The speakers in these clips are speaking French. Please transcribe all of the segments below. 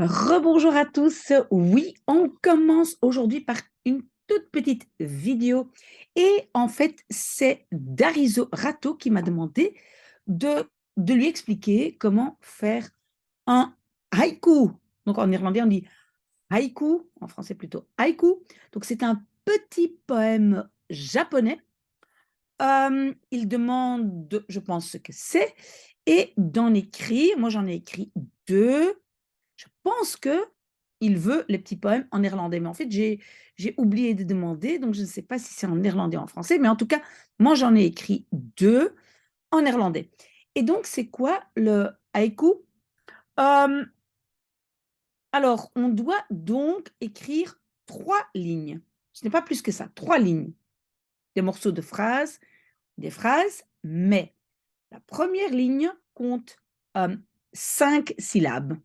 Rebonjour à tous. Oui, on commence aujourd'hui par une toute petite vidéo. Et en fait, c'est Dariso Rato qui m'a demandé de, de lui expliquer comment faire un haïku. Donc en irlandais, on dit haïku, en français plutôt haïku. Donc c'est un petit poème japonais. Il demande, je pense, ce que c'est, et d'en écrire. Moi, j'en ai écrit deux. Je pense que il veut les petits poèmes en néerlandais, mais en fait, j'ai oublié de demander, donc je ne sais pas si c'est en néerlandais ou en français, mais en tout cas, moi, j'en ai écrit deux en néerlandais. Et donc, c'est quoi le haïku? Euh, alors, on doit donc écrire trois lignes. Ce n'est pas plus que ça, trois lignes. Des morceaux de phrases, des phrases, mais la première ligne compte euh, 5 syllabes.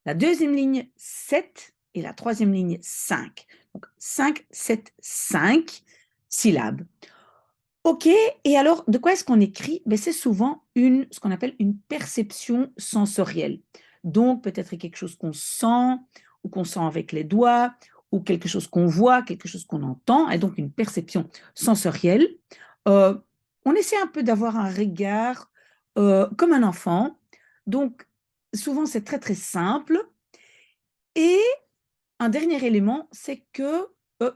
La deuxième ligne, 7 et la troisième ligne, 5. Donc 5, 7, 5 syllabes. OK, et alors, de quoi est-ce qu'on écrit? Ben, c'est souvent ce qu'on appelle une perception sensorielle. Donc, peut-être quelque chose qu'on sent, ou qu'on sent avec les doigts, ou quelque chose qu'on voit, quelque chose qu'on entend, et donc une perception sensorielle. Euh, on essaie un peu d'avoir un regard comme un enfant. Donc, souvent, c'est très, très simple. Et un dernier élément, c'est que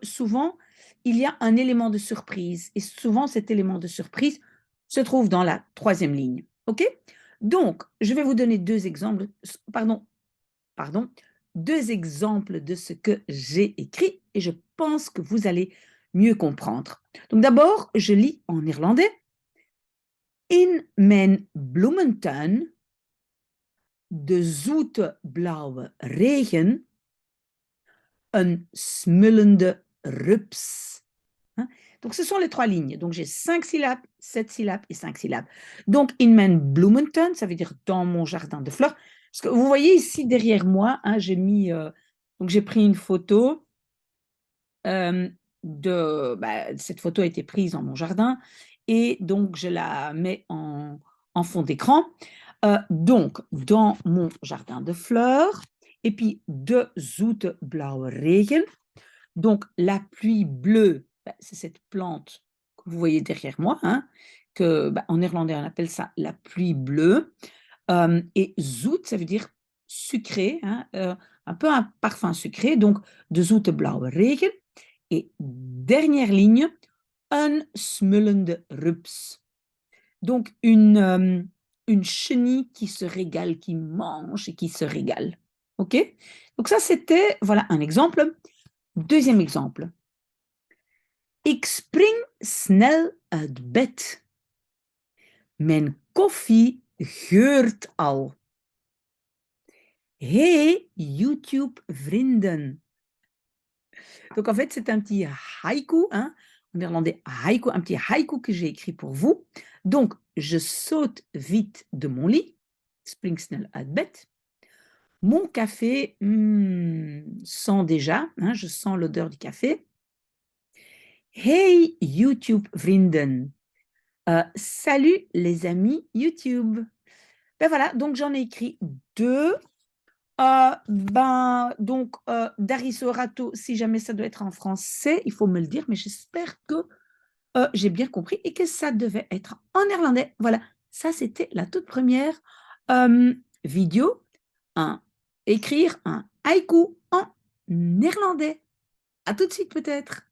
souvent, il y a un élément de surprise. Et souvent, cet élément de surprise se trouve dans la troisième ligne. OK? Donc, je vais vous donner deux exemples, pardon, deux exemples de ce que j'ai écrit et je pense que vous allez mieux comprendre. Donc, d'abord, je lis en irlandais. In mijn bloementuin, de zoete blauwe regen, een smullende rups. Hein. Donc, ce sont les trois lignes. Donc, j'ai 5 syllabes, 7 syllabes et 5 syllabes. Donc, in mijn bloementuin, ça veut dire dans mon jardin de fleurs. Parce que vous voyez ici derrière moi, hein, donc j'ai pris une photo cette photo a été prise dans mon jardin et donc je la mets en fond d'écran. Donc, dans mon jardin de fleurs, et puis de zoete blauwe regen. Donc, la pluie bleue, c'est cette plante que vous voyez derrière moi, hein, en néerlandais, on appelle ça la pluie bleue. Et zoet, ça veut dire sucré, hein, un peu un parfum sucré. Donc, de zoete blauwe regen. Et dernière ligne, een smullende rups. Donc, une chenille qui se régale, qui mange et qui se régale. OK? Donc, ça, c'était, voilà, un exemple. Deuxième exemple. Ik spring snel uit bed. Mijn koffie geurt al. Hey, YouTube-vrienden. Donc, en fait, c'est un petit haïku, hein, en néerlandais haïku, un petit haïku que j'ai écrit pour vous. Donc, je saute vite de mon lit, spring snel uit bed. Mon café sent déjà, hein, je sens l'odeur du café. Hey YouTube-vrienden. Salut les amis YouTube. Ben voilà, donc j'en ai écrit deux. Dariso Rato, si jamais ça doit être en français, il faut me le dire, mais j'espère que j'ai bien compris et que ça devait être en néerlandais. Voilà, ça c'était la toute première vidéo, écrire un haïku en néerlandais. À tout de suite peut-être.